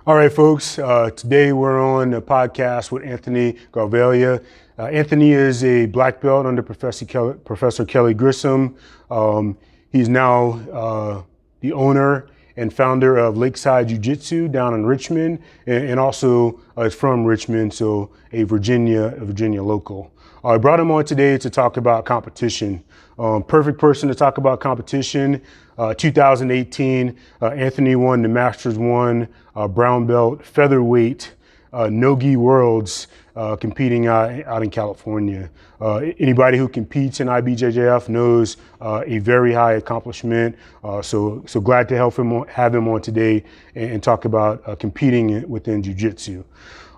All right, folks. Today we're on a podcast with Anthony Garavalia. Anthony is a black belt under Professor Kelly Grissom. He's now the owner and founder of Lakeside Jiu Jitsu down in Richmond, and also is from Richmond, so a Virginia local. I brought him on today to talk about competition. Perfect person to talk about competition. 2018, Anthony won the Masters 1 brown belt featherweight NoGi Worlds competing out in California. Anybody who competes in IBJJF knows a very high accomplishment. So glad to have him on today and talk about competing within Jiu-Jitsu.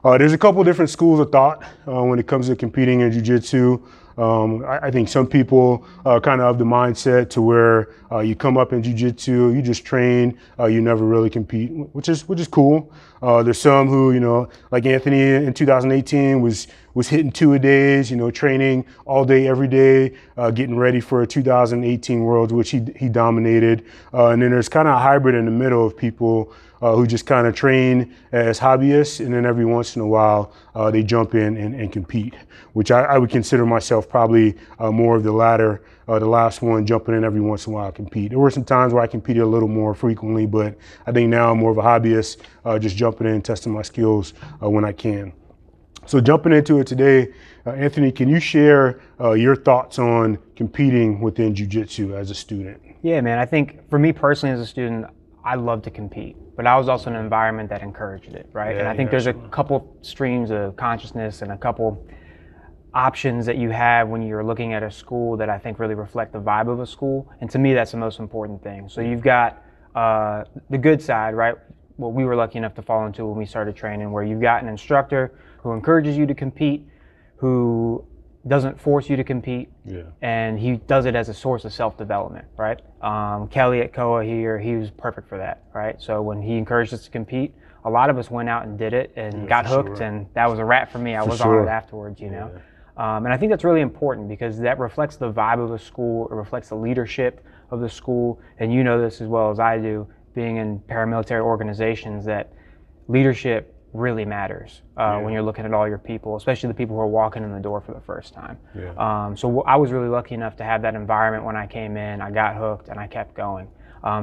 There's a couple different schools of thought when it comes to competing in Jiu-Jitsu. I think some people are kind of the mindset to where you come up in Jiu-Jitsu, you just train, you never really compete, which is cool. There's some who, like Anthony in 2018 was hitting 2-a-days, training all day, every day, getting ready for a 2018 Worlds, which he dominated. And then there's kind of a hybrid in the middle of people who just kind of train as hobbyists, and then every once in a while they jump in and compete, which I would consider myself probably more of the latter, the last one, jumping in every once in a while to compete. There were some times where I competed a little more frequently, but I think now I'm more of a hobbyist, just jumping in, testing my skills when I can. So jumping into it today, Anthony, can you share your thoughts on competing within Jiu-Jitsu as a student? Yeah, man, I think for me personally as a student, I love to compete, but I was also in an environment that encouraged it, right? Yeah, and I think there's a couple streams of consciousness and a couple options that you have when you're looking at a school that I think really reflect the vibe of a school. And to me, that's the most important thing. So you've got the good side, right? What we were lucky enough to fall into when we started training, where you've got an instructor who encourages you to compete, who doesn't force you to compete, and he does it as a source of self-development, right? Kelly at Koa here, he was perfect for that, right? So when he encouraged us to compete, a lot of us went out and did it and got hooked, and that was a wrap for me. I was on it afterwards, know? And I think that's really important because that reflects the vibe of a school, it reflects the leadership of the school, and you know this as well as I do, being in paramilitary organizations, that leadership really matters when you're looking at all your people, especially the people who are walking in the door for the first time. So I was really lucky enough to have that environment when I came in. I got hooked and I kept going.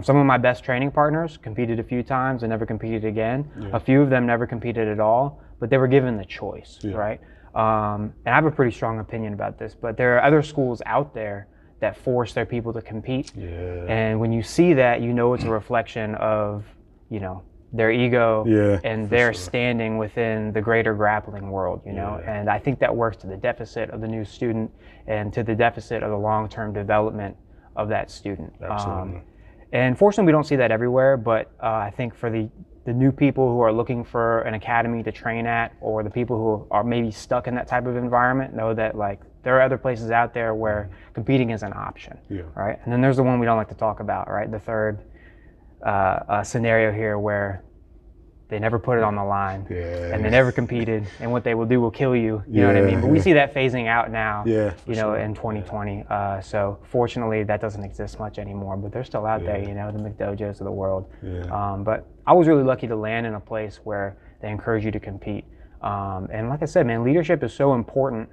Some of my best training partners competed a few times and never competed again. A few of them never competed at all, but they were given the choice, right? And I have a pretty strong opinion about this, but there are other schools out there that force their people to compete. And when you see that, it's a reflection of, their ego and their standing within the greater grappling world, and I think that works to the deficit of the new student and to the deficit of the long-term development of that student. And fortunately, we don't see that everywhere, but I think for the new people who are looking for an academy to train at, or the people who are maybe stuck in that type of environment, know that there are other places out there where competing is an option, right? And then there's the one we don't like to talk about, right? The third scenario here where they never put it on the line and they never competed, and what they will do will kill you, you know what I mean? But we see that phasing out now, in 2020. So fortunately that doesn't exist much anymore, but they're still out there, the McDojos of the world. But I was really lucky to land in a place where they encourage you to compete. And like I said, man, leadership is so important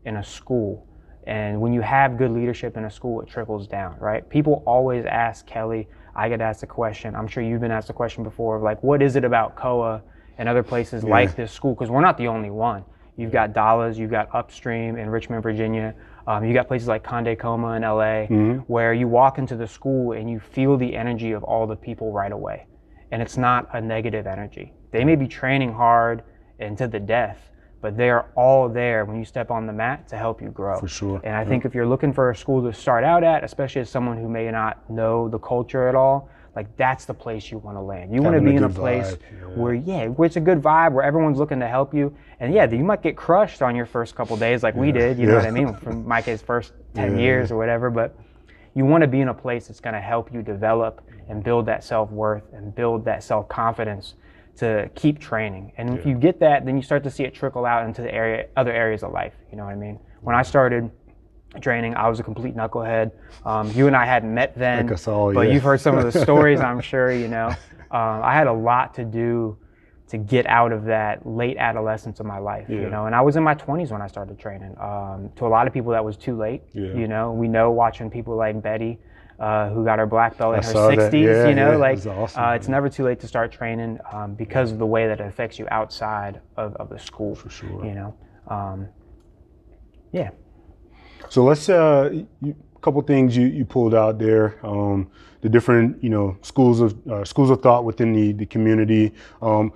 in a school. And when you have good leadership in a school, it trickles down, right? People always ask Kelly, I get asked a question, I'm sure you've been asked a question before, of what is it about Koa and other places like this school? Because we're not the only one. You've got Dallas, you've got Upstream in Richmond, Virginia. You got places like Conde Coma in LA, where you walk into the school and you feel the energy of all the people right away. And it's not a negative energy. They may be training hard and to the death, but they are all there when you step on the mat to help you grow. For sure. And I think if you're looking for a school to start out at, especially as someone who may not know the culture at all, that's the place you want to land. You want to be in a place where it's a good vibe, where everyone's looking to help you. And you might get crushed on your first couple days we did, you know what I mean? From my case, first 10 years or whatever, but you want to be in a place that's going to help you develop and build that self-worth and build that self-confidence to keep training. And if you get that, then you start to see it trickle out into the other areas of life. You know what I mean? When I started training, I was a complete knucklehead. You and I hadn't met then, but you've heard some of the stories, I'm sure, I had a lot to do to get out of that late adolescence of my life, you know. And I was in my 20s when I started training. To a lot of people, that was too late. You know, we know watching people like Betty, who got her black belt in her 60s, you know, like awesome, it's never too late to start training because of the way that it affects you outside of the school, for sure. You know. So let's a couple things you pulled out there. The different, you know, schools of thought within the community. I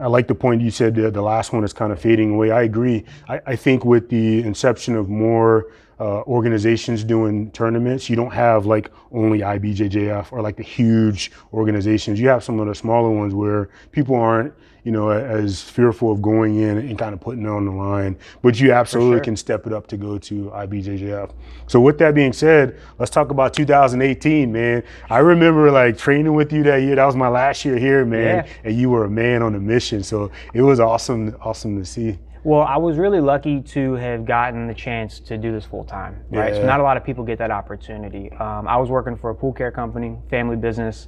like the point you said the last one is kind of fading away. I agree. I think with the inception of more organizations doing tournaments, you don't have like only IBJJF or like the huge organizations. You have some of the smaller ones where people aren't, you know, as fearful of going in and kind of putting it on the line, but you absolutely can step it up to go to IBJJF. So with that being said, let's talk about 2018, man. I remember like training with you that year. That was my last year here, man, and you were a man on a mission. So it was awesome to see. Well, I was really lucky to have gotten the chance to do this full time, right? So not a lot of people get that opportunity. I was working for a pool care company, family business,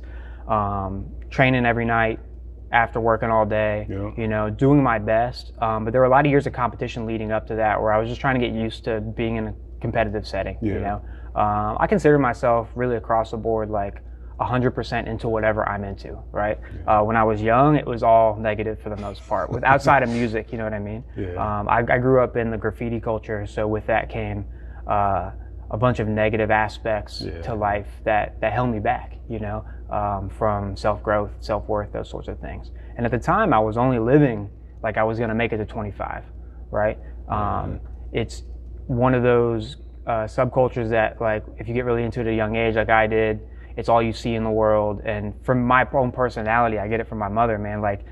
training every night after working all day, you know, doing my best. But there were a lot of years of competition leading up to that where I was just trying to get used to being in a competitive setting, you know. I consider myself really across the board like 100% into whatever I'm into, right? When I was young, it was all negative for the most part, with outside of music, you know what I mean? I grew up in the graffiti culture, so with that came a bunch of negative aspects to life that held me back, you know, from self-growth, self-worth, those sorts of things. And at the time, I was only living like I was gonna make it to 25, right? It's one of those subcultures that, like, if you get really into it at a young age, like I did, it's all you see in the world. And from my own personality, I get it from my mother, man, like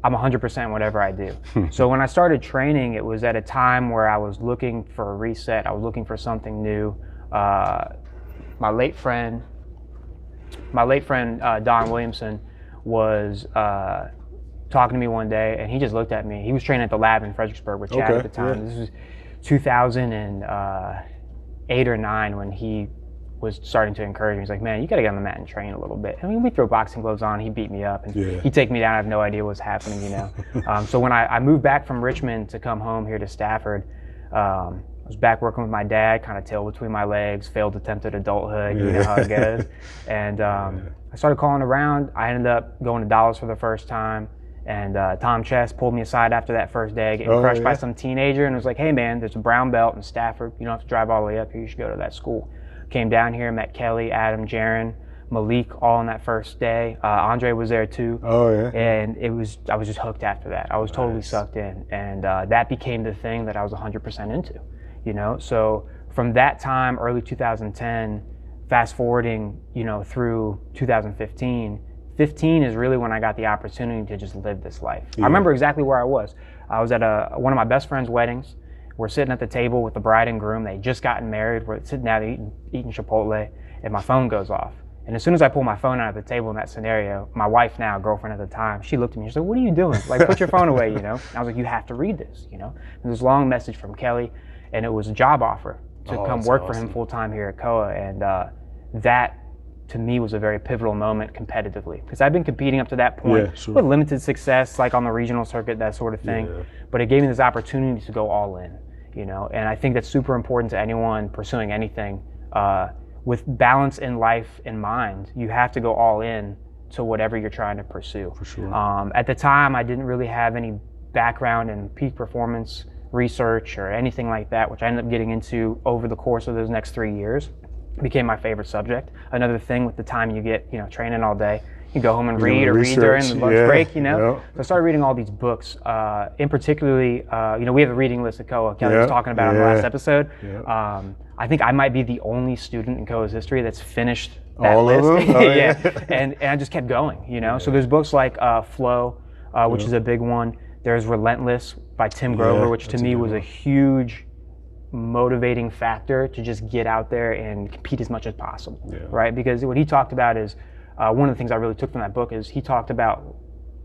I'm 100% whatever I do. So when I started training, it was at a time where I was looking for a reset. I was looking for something new. My late friend, Don Williamson, was talking to me one day, and he just looked at me. He was training at the lab in Fredericksburg with Chad at the time. This was 2008 or 9 when he was starting to encourage me. He's like, man, you gotta get on the mat and train a little bit. I mean, we throw boxing gloves on, he'd beat me up, and he'd take me down. I have no idea what's happening, you know. So when I moved back from Richmond to come home here to Stafford, I was back working with my dad, kind of tail between my legs, failed attempt at adulthood, you know how it goes. And I started calling around. I ended up going to Dallas for the first time, and Tom Chess pulled me aside after that first day, getting crushed by some teenager, and was like, hey man, there's a brown belt in Stafford. You don't have to drive all the way up here, you should go to that school. Came down here, met Kelly, Adam, Jaron, Malik, all on that first day. Andre was there too. And I was just hooked after that. I was totally sucked in, and that became the thing that I was 100% into, you know? So from that time, early 2010, fast forwarding, you know, through 2015, 15 is really when I got the opportunity to just live this life. I remember exactly where I was. I was at one of my best friend's weddings. We're sitting at the table with the bride and groom. They just gotten married. We're sitting down eating Chipotle, and my phone goes off. And as soon as I pull my phone out of the table in that scenario, my wife now, girlfriend at the time, she looked at me and she said, what are you doing? Like, put your phone away, you know? And I was like, you have to read this, you know? And this long message from Kelly, and it was a job offer to come work for him full-time here at COA. And that, to me, was a very pivotal moment competitively, because I've been competing up to that point with limited success, like on the regional circuit, that sort of thing. But it gave me this opportunity to go all in, you know? And I think that's super important to anyone pursuing anything. With balance in life in mind, you have to go all in to whatever you're trying to pursue. For sure. At the time, I didn't really have any background in peak performance research or anything like that, which I ended up getting into over the course of those next 3 years. It became my favorite subject. Another thing with the time you get, you know, training all day, you go home and read during the lunch break, you know? So I started reading all these books, in particularly, you know, we have a reading list at COA. Kelly was talking about in the last episode. I think I might be the only student in COA's history that's finished that list. And I just kept going, you know? So there's books like Flow, which is a big one. There's Relentless by Tim Grover, which to me was a huge motivating factor to just get out there and compete as much as possible, right? Because what he talked about is, one of the things I really took from that book is he talked about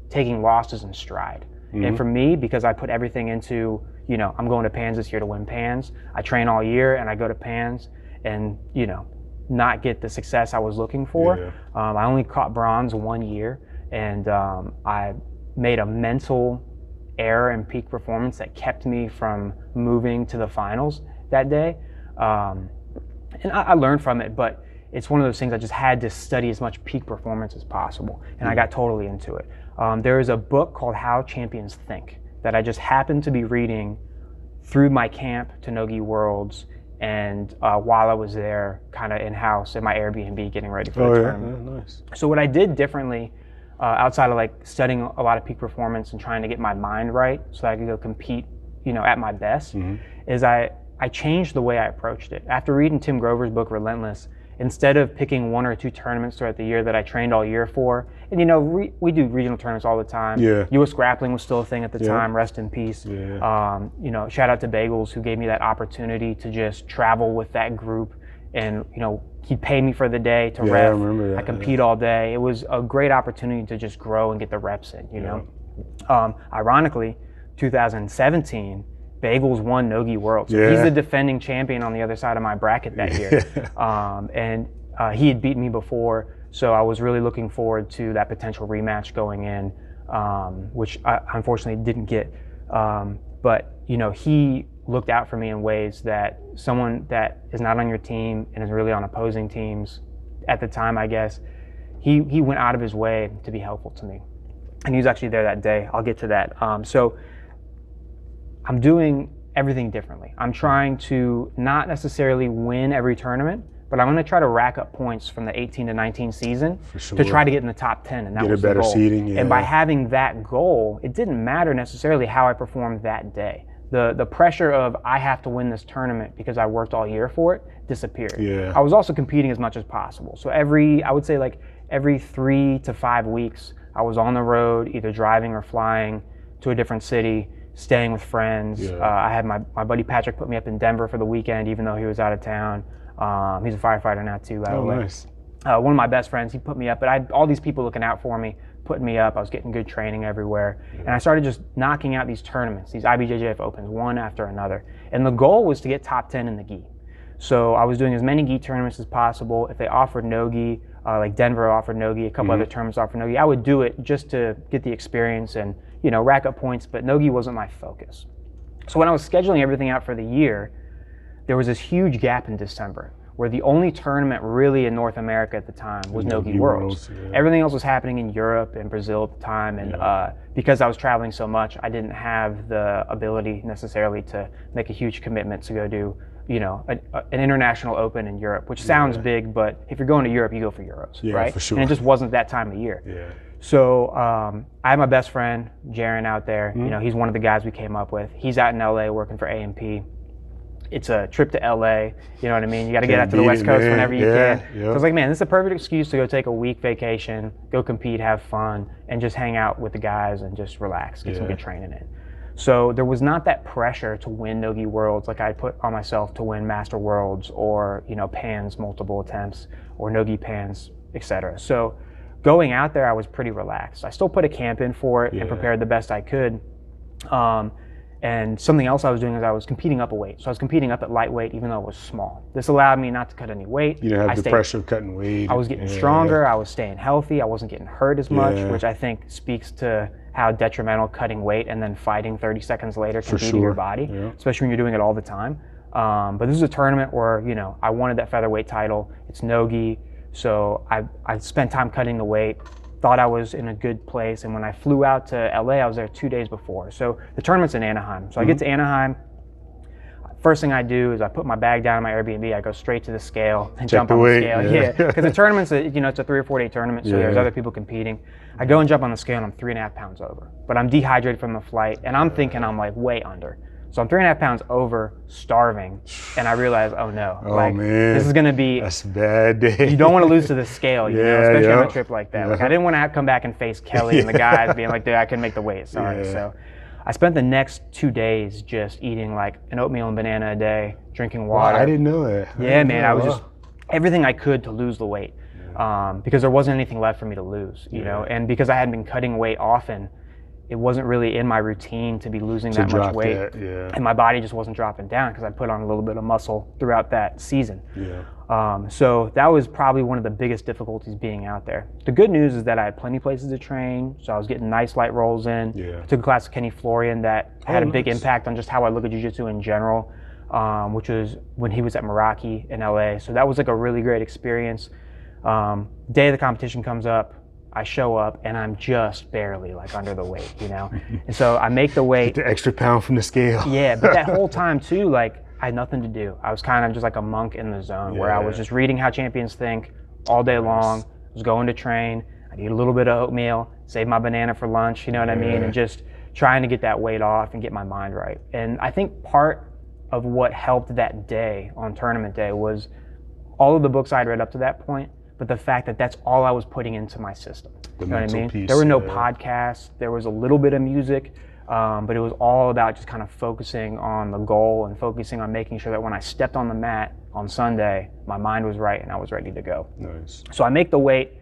taking losses in stride. And for me, because I put everything into, you know, I'm going to Pans this year to win Pans. I train all year and I go to Pans and, you know, not get the success I was looking for. I only caught bronze 1 year, and I made a mental error in peak performance that kept me from moving to the finals that day. And I learned from it, but it's one of those things I just had to study as much peak performance as possible, and I got totally into it. There is a book called How Champions Think that I just happened to be reading through my camp to NoGi Worlds, and while I was there, kind of in-house in my Airbnb getting ready for the tournament. Yeah, nice. So what I did differently, outside of like studying a lot of peak performance and trying to get my mind right so that I could go compete, at my best, is I changed the way I approached it. After reading Tim Grover's book, Relentless, instead of picking 1 or 2 tournaments throughout the year that I trained all year for, and we do regional tournaments all the time. Yeah. U.S. grappling was still a thing at the time, rest in peace. Yeah. Shout out to Bagels, who gave me that opportunity to just travel with that group, and he'd pay me for the day to rep. I remember that. I compete all day. It was a great opportunity to just grow and get the reps in, Ironically, 2017, Bagels won NoGi Worlds. So he's the defending champion on the other side of my bracket that year. And he had beaten me before, so I was really looking forward to that potential rematch going in, which I unfortunately didn't get. But he looked out for me in ways that someone that is not on your team and is really on opposing teams at the time, I guess, he went out of his way to be helpful to me. And he was actually there that day. I'll get to that. So I'm doing everything differently. I'm trying to not necessarily win every tournament, but I'm going to try to rack up points from the 18 to 19 season to try to get in the top 10, and that was the goal. Get a better seeding, yeah. And by having that goal, it didn't matter necessarily how I performed that day. The pressure of I have to win this tournament because I worked all year for it disappeared. Yeah. I was also competing as much as possible. So I would say every 3 to 5 weeks, I was on the road, either driving or flying to a different city, staying with friends. I had my buddy Patrick put me up in Denver for the weekend, even though he was out of town. He's a firefighter now too, by the way. Nice. One of my best friends, he put me up, but I had all these people looking out for me, putting me up. I was getting good training everywhere. And I started just knocking out these tournaments, these IBJJF Opens, one after another. And the goal was to get top 10 in the gi. So I was doing as many gi tournaments as possible. If they offered NoGi, like Denver offered NoGi, a couple other tournaments offered NoGi, I would do it just to get the experience and rack up points, but NoGi wasn't my focus. So when I was scheduling everything out for the year, there was this huge gap in December where the only tournament really in North America at the time was NoGi Worlds. Everything else was happening in Europe and Brazil at the time, and because I was traveling so much, I didn't have the ability necessarily to make a huge commitment to go do an international open in Europe, which sounds big, but if you're going to Europe, you go for Euros, right? For sure. And it just wasn't that time of year. Yeah. So I have my best friend, Jaron, out there. He's one of the guys we came up with. He's out in LA working for A&P. It's a trip to LA, you know what I mean? You got to get out to the West Coast whenever you can. So I was like, man, this is a perfect excuse to go take a week vacation, go compete, have fun, and just hang out with the guys and just relax, get some good training in. So there was not that pressure to win NoGi Worlds like I put on myself to win Master Worlds or Pans multiple attempts or NoGi Pans, etc. So going out there, I was pretty relaxed. I still put a camp in for it and prepared the best I could. And something else I was doing is I was competing up a weight. So I was competing up at lightweight even though it was small. This allowed me not to cut any weight. You didn't have the pressure of cutting weight. I was getting stronger. I was staying healthy. I wasn't getting hurt as much, which I think speaks to how detrimental cutting weight and then fighting 30 seconds later can be to your body, especially when you're doing it all the time. But this is a tournament where, I wanted that featherweight title. It's NoGi. So I spent time cutting the weight, thought I was in a good place. And when I flew out to LA, I was there 2 days before. So the tournament's in Anaheim. So I get to Anaheim. First thing I do is I put my bag down in my Airbnb. I go straight to the scale and jump on the scale. Yeah, because the tournament's it's a 3 or 4 day tournament, so there's other people competing. I go and jump on the scale and I'm 3.5 pounds over. But I'm dehydrated from the flight and I'm thinking I'm like way under. So I'm 3.5 pounds over, starving, and I realize, oh no, man, this is gonna be that's a bad day. You don't want to lose to the scale, especially on a trip like that. Like I didn't want to come back and face Kelly and the guys being like, dude, I couldn't make the weight, sorry. So I spent the next 2 days just eating like an oatmeal and banana a day, drinking water. Wow, I didn't know that. Yeah, man, I was just everything I could to lose the weight because there wasn't anything left for me to lose, and because I hadn't been cutting weight often, it wasn't really in my routine to be losing that much weight. And my body just wasn't dropping down because I put on a little bit of muscle throughout that season. So that was probably one of the biggest difficulties being out there. The good news is that I had plenty of places to train, so I was getting nice light rolls in. I took a class with Kenny Florian that had a big impact on just how I look at jiu-jitsu in general, which was when he was at Meraki in LA. So that was like a really great experience. Day of the competition comes up, I show up and I'm just barely like under the weight, you know? And so I make the weight. Get the extra pound from the scale. Yeah, but that whole time too, like I had nothing to do. I was kind of just like a monk in the zone where I was just reading How Champions Think all day long. I was going to train. I'd eat a little bit of oatmeal, save my banana for lunch, you know what I mean? And just trying to get that weight off and get my mind right. And I think part of what helped that day on tournament day was all of the books I'd read up to that point, but the fact that that's all I was putting into my system. You know what I mean? Piece, there were no podcasts, there was a little bit of music, but it was all about just kind of focusing on the goal and focusing on making sure that when I stepped on the mat on Sunday, my mind was right and I was ready to go. Nice. So I make the weight,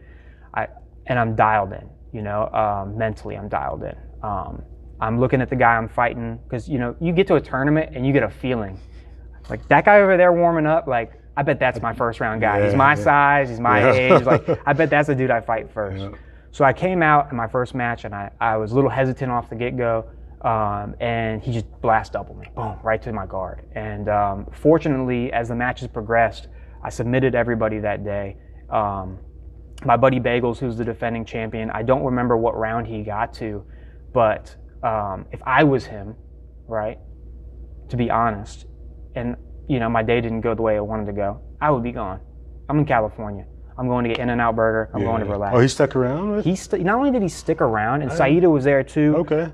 and I'm dialed in, you know, mentally I'm dialed in. I'm looking at the guy I'm fighting, because, you know, you get to a tournament and you get a feeling. Like, that guy over there warming up, like, I bet that's my first round guy. He's my size, he's my age. Like, I bet that's the dude I fight first. So I came out in my first match and I was a little hesitant off the get-go, and he just blast doubled me, boom, right to my guard. And fortunately, as the matches progressed, I submitted everybody that day. My buddy Bagels, who's the defending champion, I don't remember what round he got to, but if I was him, right, to be honest, and you know, my day didn't go the way I wanted to go, I would be gone. I'm in California. I'm going to get In-N-Out Burger. I'm going to relax. Oh, he stuck around? Not only did he stick around, and Saida was there too. Okay.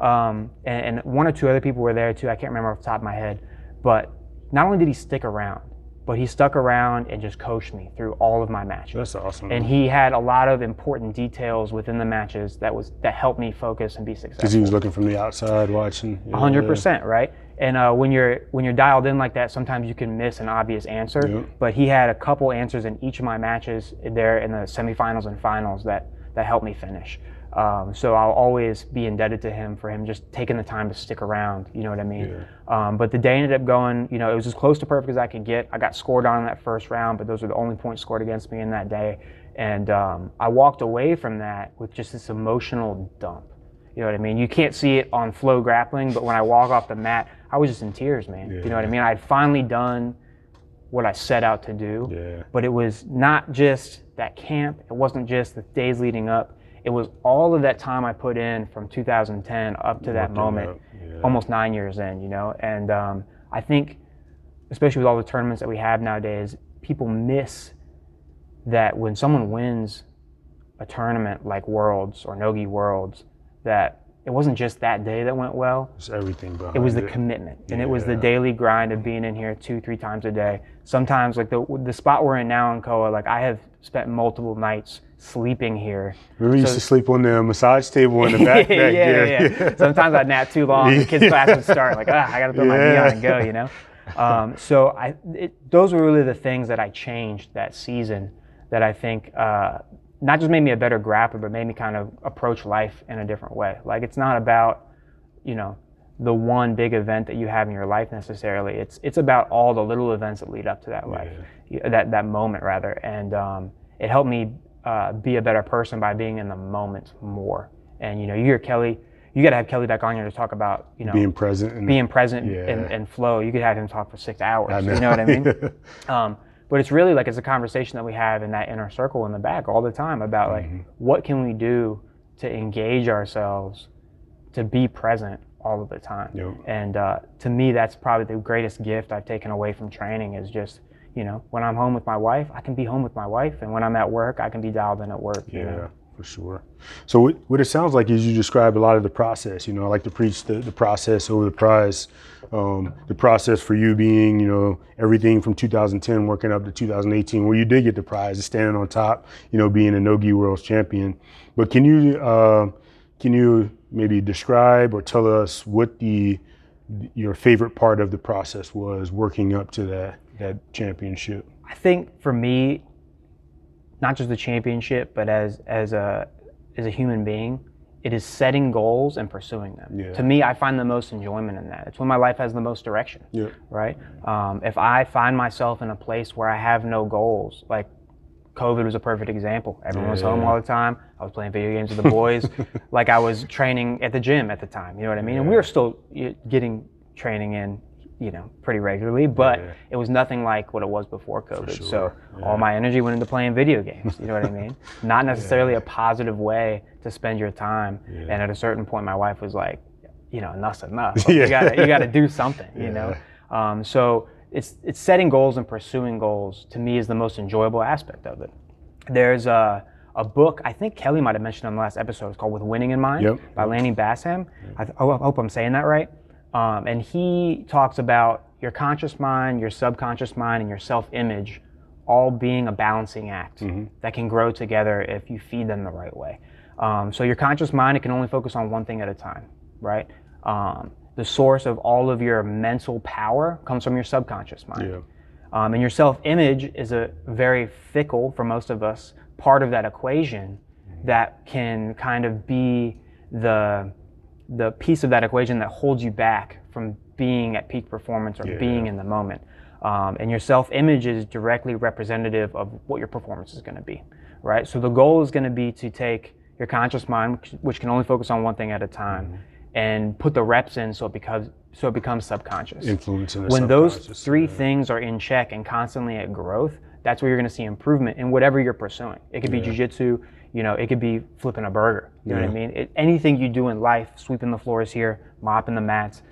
And one or two other people were there too. I can't remember off the top of my head. But not only did he stick around, but he stuck around and just coached me through all of my matches. That's awesome. And he had a lot of important details within the matches that helped me focus and be successful. Because he was looking from the outside, watching. 100%, right? And when you're dialed in like that, sometimes you can miss an obvious answer. But he had a couple answers in each of my matches there in the semifinals and finals that helped me finish. So I'll always be indebted to him for him just taking the time to stick around, you know what I mean? But the day ended up going, you know, it was as close to perfect as I could get. I got scored on in that first round, but those were the only points scored against me in that day. And I walked away from that with just this emotional dump. You know what I mean? You can't see it on Flow Grappling, but when I walk off the mat, I was just in tears, man. You know what I mean? I had finally done what I set out to do, but it was not just that camp. It wasn't just the days leading up. It was all of that time I put in from 2010 up to that moment, almost 9 years in, you know? And I think, especially with all the tournaments that we have nowadays, people miss that when someone wins a tournament like Worlds or NoGi Worlds, that it wasn't just that day that went well. It's everything behind it. Was the commitment, and it was the daily grind of being in here 2-3 times a day. Sometimes, like the spot we're in now in Koa, like I have spent multiple nights sleeping here. Remember you used to sleep on the massage table in the back there? Sometimes I'd nap too long. The kids' class would start, like, I got to throw my knee on and go, you know? So those were really the things that I changed that season that I think not just made me a better grappler, but made me kind of approach life in a different way. Like, it's not about, you know, the one big event that you have in your life necessarily. It's about all the little events that lead up to that life, that moment rather. And it helped me be a better person by being in the moment more. And, you know, you hear Kelly, you got to have Kelly back on here to talk about, you know, being present and flow. You could have him talk for 6 hours. You know what I mean? But it's really like, it's a conversation that we have in that inner circle in the back all the time about like, what can we do to engage ourselves to be present all of the time? And to me, that's probably the greatest gift I've taken away from training is just, you know, when I'm home with my wife, I can be home with my wife. And when I'm at work, I can be dialed in at work. You know? For sure. So what it sounds like is you describe a lot of the process. You know, I like to preach the process over the prize. The process for you being, you know, everything from 2010 working up to 2018, where you did get the prize, is standing on top, you know, being a NoGi World Champion. But can you maybe describe or tell us what your favorite part of the process was working up to that championship? I think for me, not just the championship, but as a human being, it is setting goals and pursuing them. Yeah. To me, I find the most enjoyment in that. It's when my life has the most direction, Yeah. right? If I find myself in a place where I have no goals, like COVID was a perfect example. Everyone was home all the time. I was playing video games with the boys. Like I was training at the gym at the time, you know what I mean? And we were still getting training in, pretty regularly, but it was nothing like what it was before COVID. Sure. So all my energy went into playing video games, you know what I mean? Not necessarily a positive way to spend your time. And at a certain point, my wife was like, enough's enough. Like, you gotta do something, you know? So it's setting goals and pursuing goals, to me, is the most enjoyable aspect of it. There's a book, I think Kelly might have mentioned on the last episode, it's called With Winning in Mind by Lanny Bassam. I hope I'm saying that right. And he talks about your conscious mind, your subconscious mind, and your self-image all being a balancing act that can grow together if you feed them the right way. So your conscious mind, it can only focus on one thing at a time, right? The source of all of your mental power comes from your subconscious mind. And your self-image is a very fickle, for most of us, part of that equation that can kind of be the piece of that equation that holds you back from being at peak performance or being in the moment. And your self-image is directly representative of what your performance is going to be, right? So the goal is going to be to take your conscious mind, which can only focus on one thing at a time, and put the reps in so it becomes subconscious. Influencing the when those subconscious, three things are in check and constantly at growth, that's where you're going to see improvement in whatever you're pursuing. It could be jiu-jitsu, it could be flipping a burger, you know what I mean? Anything you do in life, sweeping the floors here, mopping the mats,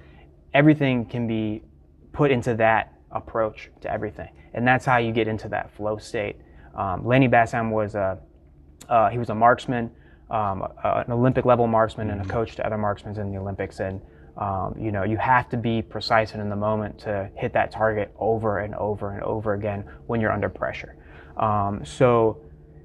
everything can be put into that approach to everything. And that's how you get into that flow state. Lanny Bassam was he was a marksman, an Olympic level marksman, and a coach to other marksmen in the Olympics. And you have to be precise and in the moment to hit that target over and over and over again when you're under pressure. So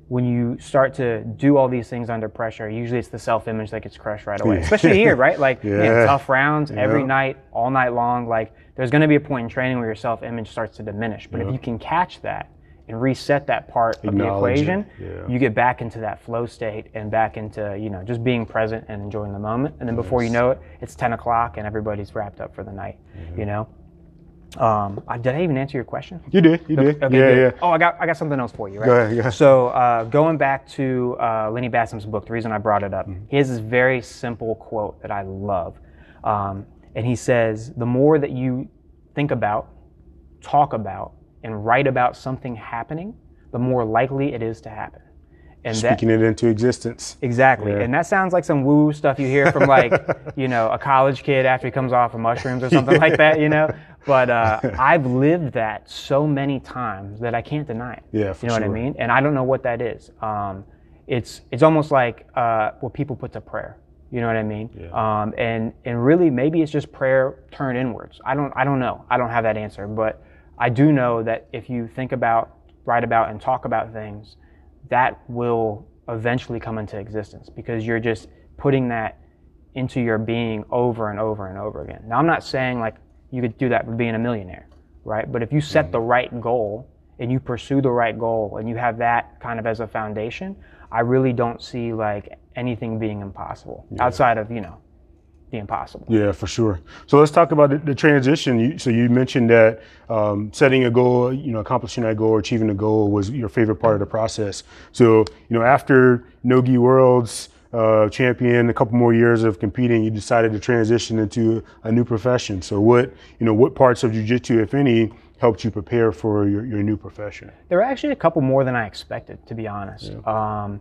when you start to do all these things under pressure, usually it's the self-image that gets crushed right away, especially here, right? Like tough rounds every night, all night long. Like there's going to be a point in training where your self-image starts to diminish. But if you can catch that and reset that part of the equation, you get back into that flow state and back into, just being present and enjoying the moment. And then before you know it, it's 10 o'clock and everybody's wrapped up for the night, Did I even answer your question? You did. Okay, good. Oh, I got something else for you, right? Go ahead. So going back to Lanny Bassam's book, the reason I brought it up, he has this very simple quote that I love. And he says, the more that you think about, talk about, and write about something happening, the more likely it is to happen. And speaking it into existence. Exactly. And that sounds like some woo stuff you hear from like, a college kid after he comes off of mushrooms or something like that, But I've lived that so many times that I can't deny it. Yeah, for You know sure. what I mean? And I don't know what that is. It's almost like what people put to prayer. You know what I mean? Yeah. And really maybe it's just prayer turned inwards. I don't know. I don't have that answer, but I do know that if you think about, write about, and talk about things, that will eventually come into existence because you're just putting that into your being over and over and over again. Now, I'm not saying like you could do that with being a millionaire, right? But if you set the right goal and you pursue the right goal and you have that kind of as a foundation, I really don't see like anything being impossible outside of, the impossible. Yeah, for sure. So let's talk about the transition. So you mentioned that setting a goal, accomplishing that goal or achieving a goal was your favorite part of the process. So, after NoGi Worlds champion, a couple more years of competing, you decided to transition into a new profession. So what parts of jiu-jitsu, if any, helped you prepare for your new profession? There were actually a couple more than I expected, to be honest. Yeah.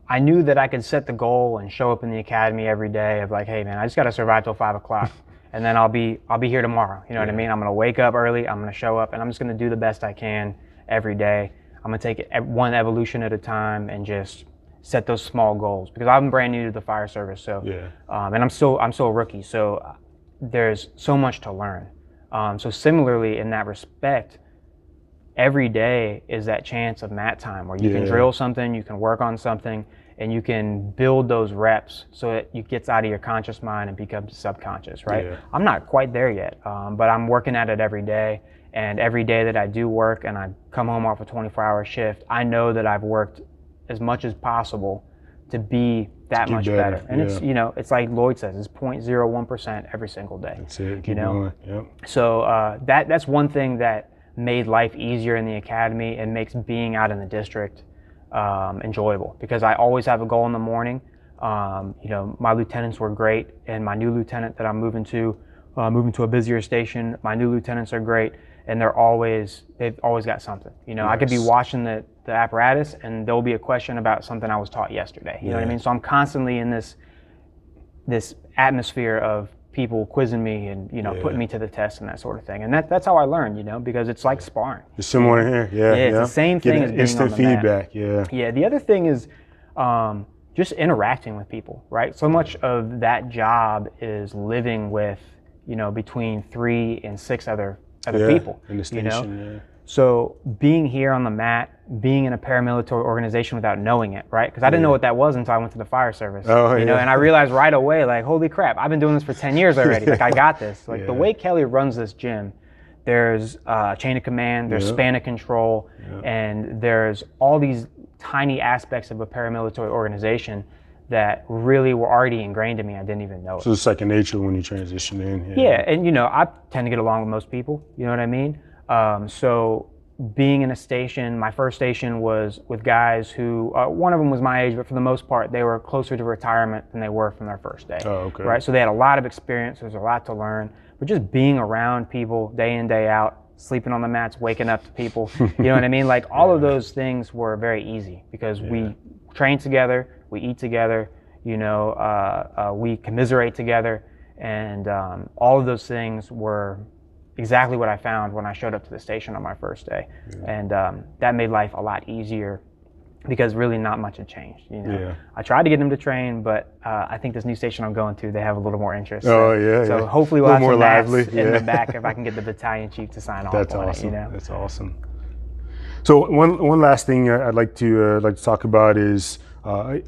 I knew that I could set the goal and show up in the academy every day of like, hey man, I just got to survive till 5 o'clock and then I'll be here tomorrow. You know what I mean? I'm going to wake up early. I'm going to show up and I'm just going to do the best I can every day. I'm going to take it one evolution at a time and just set those small goals because I'm brand new to the fire service. So, and I'm still a rookie. So there's so much to learn. So similarly in that respect, every day is that chance of mat time where you can drill something, you can work on something, and you can build those reps so it gets out of your conscious mind and becomes subconscious, right? Yeah. I'm not quite there yet, but I'm working at it every day. And every day that I do work and I come home off a 24-hour shift, I know that I've worked as much as possible to be that much better. And it's, yeah. it's like Lloyd says, it's 0.01% every single day. That's it. Keep going. Yep. So that's one thing that made life easier in the academy and makes being out in the district enjoyable, because I always have a goal in the morning. My lieutenants were great, and my new lieutenant that I'm moving to a busier station, my new lieutenants are great, and they've always got something. Nice. I could be watching the apparatus and there'll be a question about something I was taught yesterday. You know what I mean? So I'm constantly in this atmosphere of people quizzing me and putting me to the test and that sort of thing. And that's how I learn, because it's like sparring. It's similar here. Yeah. It's the same thing as being instant on the mat. feedback. Yeah. Yeah. The other thing is just interacting with people, right? So much of that job is living with, between 3 and 6 other people. In the station. Yeah. So being here on the mat, being in a paramilitary organization without knowing it, right? Because I didn't know what that was until I went to the fire service. And I realized right away, like, holy crap, I've been doing this for 10 years already. Like, I got this. Like, the way Kelly runs this gym, there's chain of command, there's span of control, and there's all these tiny aspects of a paramilitary organization that really were already ingrained in me. I didn't even know it. So it's second nature when you transition in. Yeah, and I tend to get along with most people, you know what I mean? So being in a station, my first station was with guys who, one of them was my age, but for the most part, they were closer to retirement than they were from their first day. Oh, okay. Right? So they had a lot of experience, there's a lot to learn, but just being around people day in, day out, sleeping on the mats, waking up to people, you know what I mean? Like, all of those things were very easy because we train together, we eat together, we commiserate together, and all of those things were exactly what I found when I showed up to the station on my first day. And that made life a lot easier because really not much had changed. I tried to get them to train, but I think this new station I'm going to, they have a little more interest. So hopefully we'll have some mats in the back if I can get the battalion chief to sign off on it. That's awesome. So one last thing I'd like to talk about is I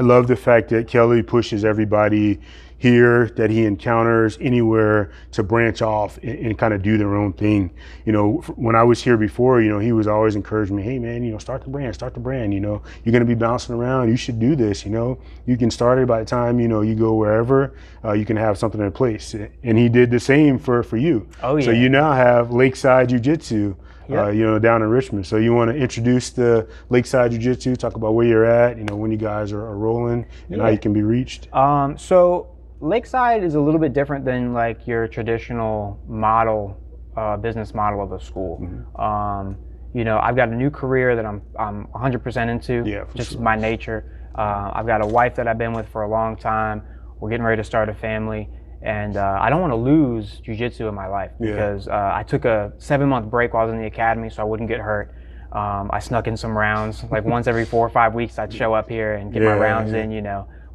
love the fact that Kelly pushes everybody here that he encounters anywhere to branch off and kind of do their own thing. When I was here before, he was always encouraging me, hey man, start the brand, you're going to be bouncing around, you should do this, you can start it by the time, you go wherever, you can have something in place. And he did the same for you. Oh yeah. So you now have Lakeside Jiu Jitsu, down in Richmond. So you want to introduce the Lakeside Jiu Jitsu, talk about where you're at, when you guys are rolling and how you can be reached. So Lakeside is a little bit different than like your traditional model, business model of a school. I've got a new career that I'm 100% into, just my nature. I've got a wife that I've been with for a long time. We're getting ready to start a family, and I don't want to lose jiu-jitsu in my life because I took a 7-month break while I was in the academy so I wouldn't get hurt. I snuck in some rounds, like once every 4 or 5 weeks I'd show up here and get my rounds in,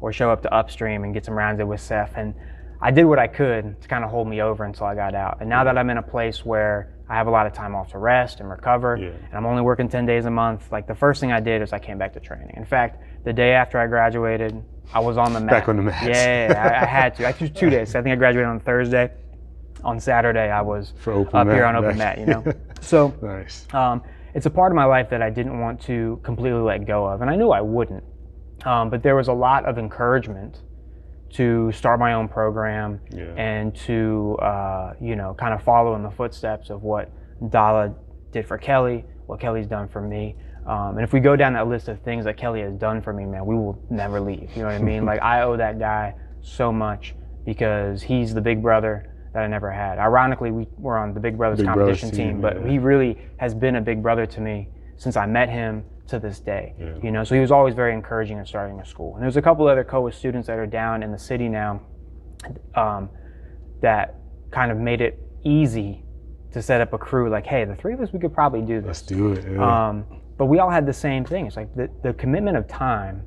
or show up to Upstream and get some rounds in with Seth. And I did what I could to kind of hold me over until I got out. And now that I'm in a place where I have a lot of time off to rest and recover, and I'm only working 10 days a month, like the first thing I did is I came back to training. In fact, the day after I graduated, I was on the mat. Back on the mat. Yeah, I had to. I took 2 days. I think I graduated on Thursday. On Saturday, I was up here on open mat, So nice. It's a part of my life that I didn't want to completely let go of. And I knew I wouldn't. But there was a lot of encouragement to start my own program and to, kind of follow in the footsteps of what Dala did for Kelly, what Kelly's done for me. And if we go down that list of things that Kelly has done for me, man, we will never leave. You know what I mean? Like, I owe that guy so much because he's the big brother that I never had. Ironically, we were on the Big Brothers competition team, but he really has been a big brother to me since I met him to this day. So he was always very encouraging in starting a school. And there's a couple other COA students that are down in the city now that kind of made it easy to set up a crew like, hey, the 3 of us, we could probably do this. Let's do it. But we all had the same thing. It's like the commitment of time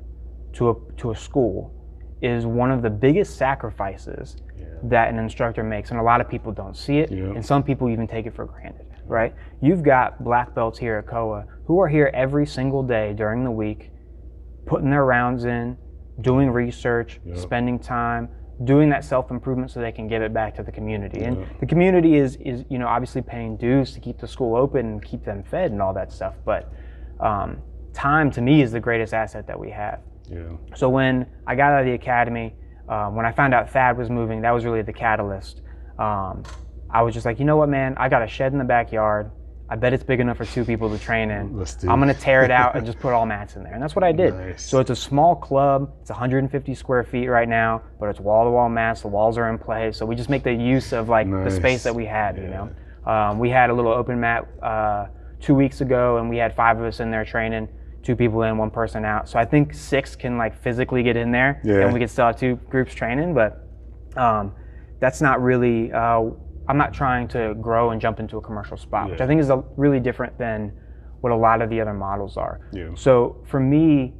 to a school is one of the biggest sacrifices that an instructor makes, and a lot of people don't see it, and some people even take it for granted, right? You've got black belts here at COA who are here every single day during the week, putting their rounds in, doing research, spending time, doing that self-improvement so they can give it back to the community. And the community is obviously paying dues to keep the school open and keep them fed and all that stuff, but time to me is the greatest asset that we have. Yeah. So when I got out of the academy, when I found out Thad was moving, that was really the catalyst. I was just like, you know what, man, I got a shed in the backyard. I bet it's big enough for 2 people to train in. I'm gonna tear it out and just put all mats in there. And that's what I did. Nice. So it's a small club. It's 150 square feet right now, but it's wall-to-wall mats. The walls are in place. So we just make the use of like the space that we had, you know. We had a little open mat 2 weeks ago, and we had 5 of us in there training, 2 people in, 1 person out. So I think 6 can like physically get in there, and we could still have 2 groups training, but that's not really, I'm not trying to grow and jump into a commercial spot, which I think is really different than what a lot of the other models are. So for me,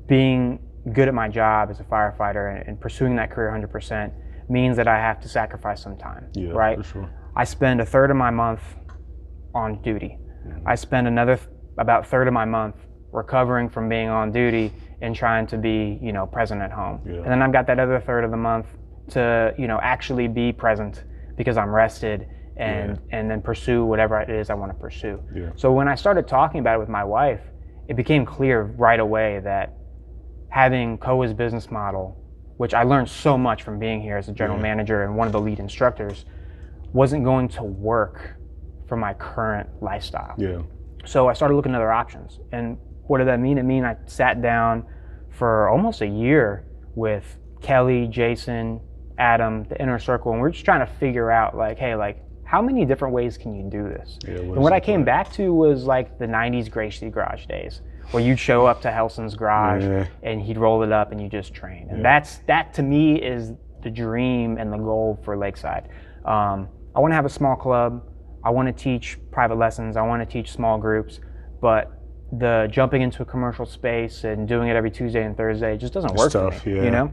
being good at my job as a firefighter and pursuing that career 100% means that I have to sacrifice some time, right? For sure. I spend a third of my month on duty. I spend another about third of my month recovering from being on duty and trying to be, you know, present at home. And then I've got that other third of the month to, you know, actually be present because I'm rested and then pursue whatever it is I want to pursue. So when I started talking about it with my wife, it became clear right away that having Koa's business model, which I learned so much from being here as a general manager and one of the lead instructors, wasn't going to work for my current lifestyle. So I started looking at other options. And what did that mean? It mean I sat down for almost a year with Kelly, Jason, Adam, the inner circle, and we're just trying to figure out like, hey, like, how many different ways can you do this? And what I came back to was like the 90s Gracie Garage days, where you'd show up to Helson's garage and he'd roll it up and you just train. And that to me is the dream and the goal for Lakeside. I want to have a small club. I want to teach private lessons. I want to teach small groups, but the jumping into a commercial space and doing it every Tuesday and Thursday just doesn't work for me, you know?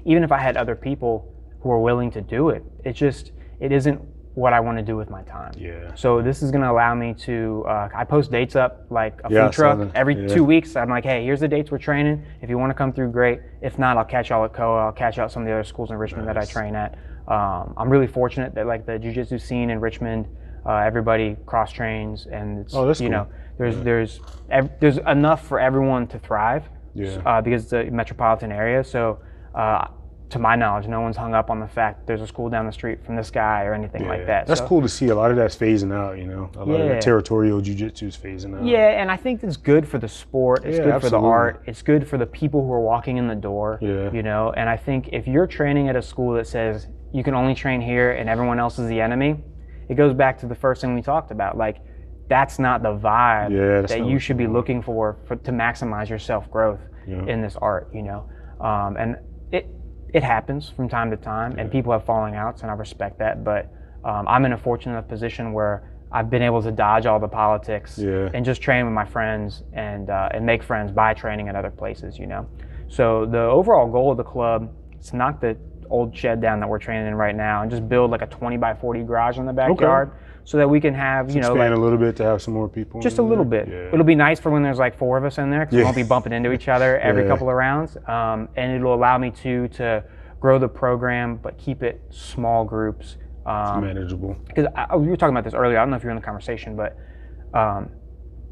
Even if I had other people who are willing to do it, it isn't what I want to do with my time. So this is going to allow me to, I post dates up like a food truck every 2 weeks. I'm like, hey, here's the dates we're training. If you want to come through, great. If not, I'll catch y'all at Koa. I'll catch out some of the other schools in Richmond that I train at. I'm really fortunate that like the jiu-jitsu scene in Richmond, everybody cross trains, and it's, you know, there's enough for everyone to thrive. Because it's a metropolitan area. So to my knowledge, no one's hung up on the fact there's a school down the street from this guy or anything like that. That's cool to see. A lot of that's phasing out, you know. A lot of the territorial jiu-jitsu is phasing out. And I think it's good for the sport. It's good for the art. It's good for the people who are walking in the door, you know. And I think if you're training at a school that says you can only train here and everyone else is the enemy, it goes back to the first thing we talked about. Like, that's not the vibe that you should be looking for to maximize your self-growth in this art, you know. And it happens from time to time, and people have falling outs, and I respect that. But I'm in a fortunate enough position where I've been able to dodge all the politics and just train with my friends and make friends by training at other places, you know. So the overall goal of the club is to knock the old shed down that we're training in right now and just build like a 20 by 40 garage in the backyard. So that we can have, you know, expand like a little bit to have some more people. Just a little bit. It'll be nice for when there's like 4 of us in there, because we won't be bumping into each other every couple of rounds. And it'll allow me to grow the program, but keep it small groups. Manageable. Because we were talking about this earlier. I don't know if you're in the conversation, but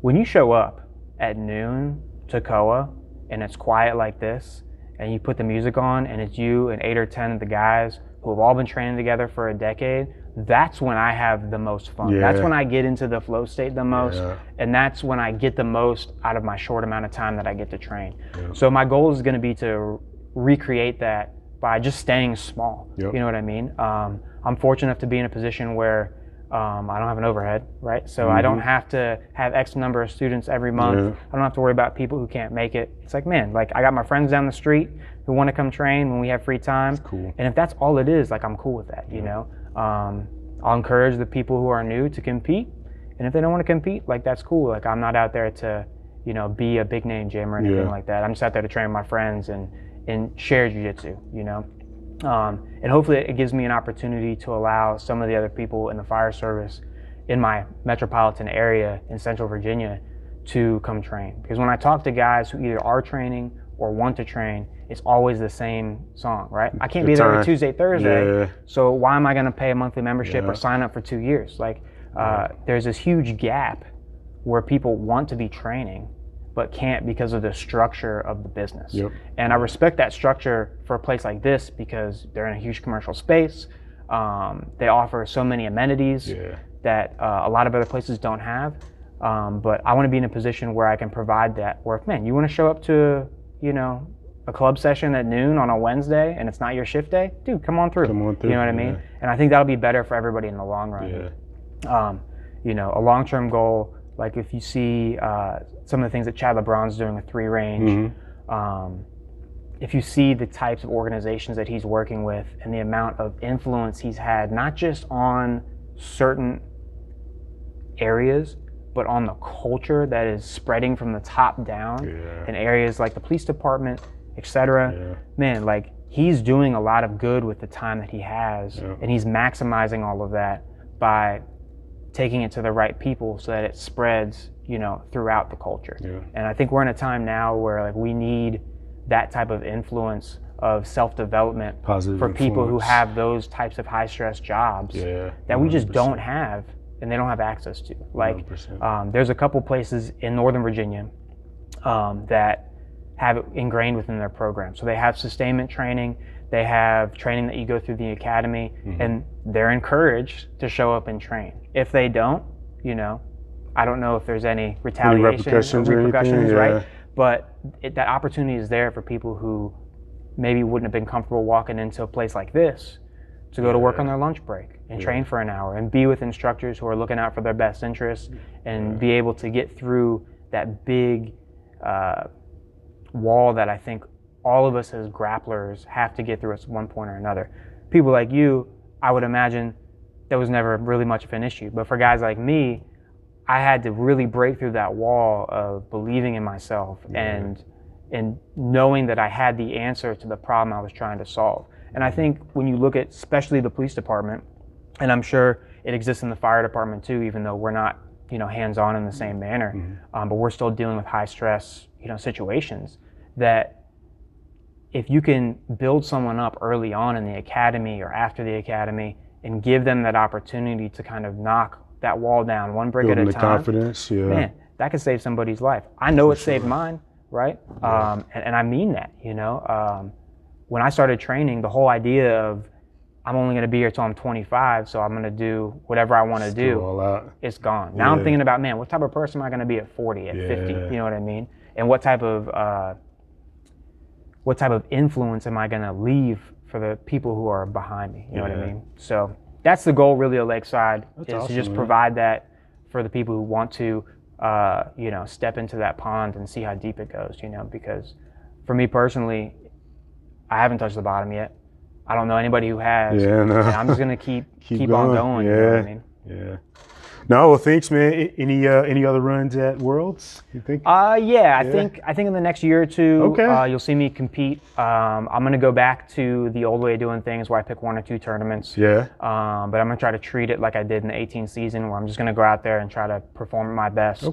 when you show up at noon to Koa and it's quiet like this, and you put the music on and it's you and 8 or 10 of the guys who have all been training together for a decade, that's when I have the most fun. That's when I get into the flow state the most, and that's when I get the most out of my short amount of time that I get to train. So my goal is going to be to recreate that by just staying small. You know what I mean? I'm fortunate enough to be in a position where I don't have an overhead, right? So I don't have to have X number of students every month. I don't have to worry about people who can't make it. It's like, man, like I got my friends down the street who want to come train when we have free time. That's cool. And if that's all it is, like I'm cool with that, you know? I'll encourage the people who are new to compete. And if they don't want to compete, like that's cool. Like I'm not out there to, you know, be a big name gym or anything like that. I'm just out there to train my friends and share jiu-jitsu, you know? And hopefully it gives me an opportunity to allow some of the other people in the fire service in my metropolitan area in Central Virginia to come train. Because when I talk to guys who either are training or want to train, it's always the same song, right? I can't be there every Tuesday, Thursday, so why am I gonna pay a monthly membership or sign up for 2 years? Like, there's this huge gap where people want to be training but can't because of the structure of the business. Yep. And I respect that structure for a place like this because they're in a huge commercial space. They offer so many amenities that a lot of other places don't have. But I want to be in a position where I can provide that. Where, man, you want to show up to, a club session at noon on a Wednesday and it's not your shift day, dude, come on through. You know what I mean? And I think that'll be better for everybody in the long run. A long-term goal, like if you see some of the things that Chad LeBron's doing with 3 range, if you see the types of organizations that he's working with and the amount of influence he's had, not just on certain areas, but on the culture that is spreading from the top down in areas like the police department, etc. Man, like he's doing a lot of good with the time that he has, and he's maximizing all of that by taking it to the right people so that it spreads, throughout the culture. And I think we're in a time now where like we need that type of influence of self-development for people who have those types of high-stress jobs that we just don't have and they don't have access to. Like, there's a couple places in Northern Virginia that have it ingrained within their program. So they have sustainment training, they have training that you go through the academy, and they're encouraged to show up and train. If they don't, I don't know if there's any retaliation or repercussions, right? But that opportunity is there for people who maybe wouldn't have been comfortable walking into a place like this to go to work on their lunch break and train for an hour and be with instructors who are looking out for their best interests and be able to get through that big wall that I think all of us as grapplers have to get through at one point or another. People like you, I would imagine that was never really much of an issue. But for guys like me, I had to really break through that wall of believing in myself and knowing that I had the answer to the problem I was trying to solve. And I think when you look at especially the police department, and I'm sure it exists in the fire department too, even though we're not, hands-on in the same manner, but we're still dealing with high stress, situations, that if you can build someone up early on in the academy or after the academy and give them that opportunity to kind of knock that wall down one brick at a time, confidence, man, that could save somebody's life. I know it saved mine, right? And I mean that, when I started training, the whole idea of I'm only going to be here till I'm 25, so I'm going to do whatever I want to do, it's gone. Now I'm thinking about, man, what type of person am I going to be at 40, at 50, you know what I mean? And what type of influence am I going to leave for the people who are behind me, you know what I mean? So that's the goal really of Lakeside, to just provide that for the people who want to, step into that pond and see how deep it goes, because for me personally, I haven't touched the bottom yet. I don't know anybody who has. And I'm just gonna keep on going. You know what I mean? No, well, thanks, man. Any other runs at Worlds, you think? I think in the next year or two, you'll see me compete. I'm gonna go back to the old way of doing things, where I pick 1 or 2 tournaments. But I'm gonna try to treat it like I did in the 18 season, where I'm just gonna go out there and try to perform at my best.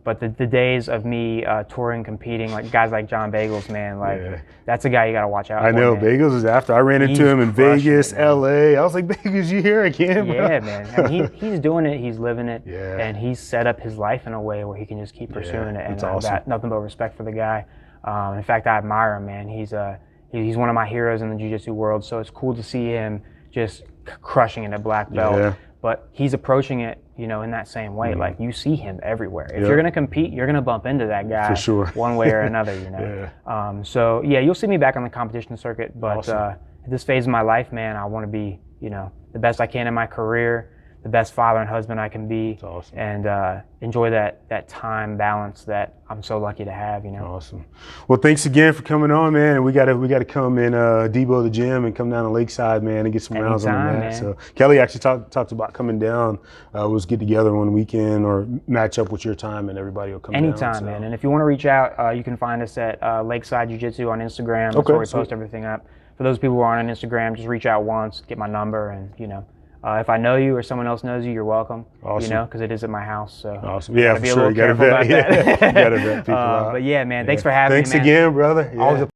But the days of me touring, competing, like guys like John Bagels, man, like that's a guy you gotta watch out for. I know, man. Bagels is after. I ran into him in Vegas, LA. I was like, Bagels, you here again, bro? Yeah, man. I mean, he's doing it, he's living it, and he's set up his life in a way where he can just keep pursuing it. And I've got nothing but respect for the guy. In fact, I admire him, man. He's one of my heroes in the jiu-jitsu world, so it's cool to see him just crushing it at black belt. But he's approaching it, in that same way. Like, you see him everywhere. If you're gonna compete, you're gonna bump into that guy one way or another, So you'll see me back on the competition circuit. But at this phase of my life, man, I want to be, the best I can in my career, the best father and husband I can be, and enjoy that time balance that I'm so lucky to have. Awesome. Well, thanks again for coming on, man. And we gotta come in Debo the gym and come down to Lakeside, man, and get some rounds on the mat. Man. So Kelly actually talked about coming down. Let's get together one weekend or match up with your time, and everybody will come anytime, man. And if you want to reach out, you can find us at Lakeside Jiu Jitsu on Instagram. That's where we post everything up. For those people who aren't on Instagram, just reach out once, get my number, and if I know you or someone else knows you, you're welcome. Because it is at my house. So yeah, for sure. You gotta vet. You gotta vet people out. But yeah, man, thanks for having me, man. Thanks again, brother. Always a